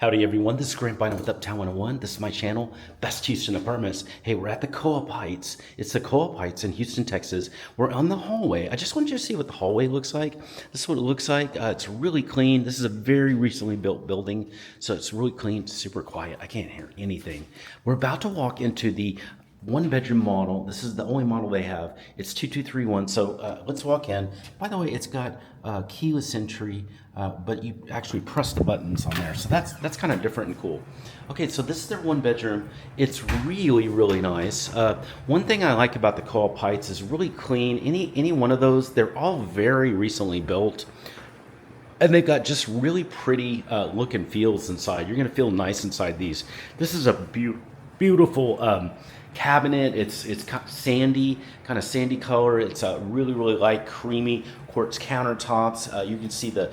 Howdy everyone, this is Grant Bynum with Uptown 101. This is my channel, Best Houston Apartments. Hey, we're at the Coop Heights. It's the Coop Heights in Houston, Texas. We're on the hallway. I just wanted you to see what the hallway looks like. This is what it looks like. It's really clean. This is a very recently built building, so it's really clean, super quiet. I can't hear anything. We're about to walk into the one bedroom model. This is the only model they have. It's 2231. So let's walk in. By the way, it's got keyless entry, but you actually press the buttons on there. So that's kind of different and cool. Okay, so this is their one bedroom. It's really, really nice. One thing I like about the Coop Heights is really clean. Any one of those, they're all very recently built. And they've got just really pretty look and feels inside. You're gonna feel nice inside these. This is a beautiful cabinet. It's kind of sandy color. It's really light, creamy quartz countertops. You can see the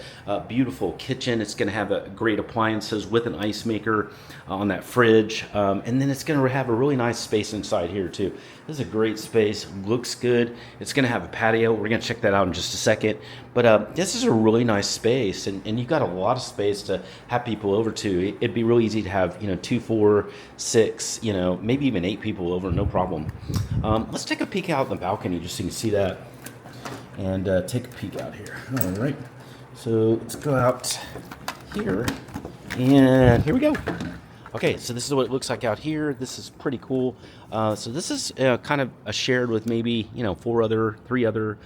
beautiful kitchen. It's going to have great appliances with an ice maker on that fridge, and then it's going to have a really nice space inside here too. This is a great space. Looks good. It's going to have a patio. We're going to check that out in just a second. But this is a really nice space, and you've got a lot of space to have people over to. It'd be really easy to have 2, 4, 6, maybe even 8 people over, no problem. Let's take a peek out the balcony just so you can see that, and take a peek out here. All right, so let's go out here, and here we go. Okay, so this is what it looks like out here. This is pretty cool. So this is kind of shared with maybe 3 other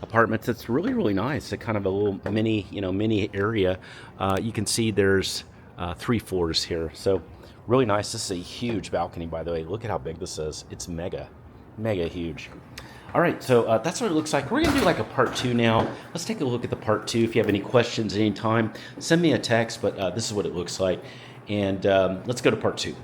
apartments. It's really nice. It's kind of a little mini area. You can see there's 3 floors here. So really nice. This is a huge balcony, by the way. Look at how big this is. It's mega huge. All right, so that's what it looks like. We're gonna do like a part 2 now. Let's take a look at the part 2. If you have any questions anytime, send me a text, but this is what it looks like. And let's go to part 2.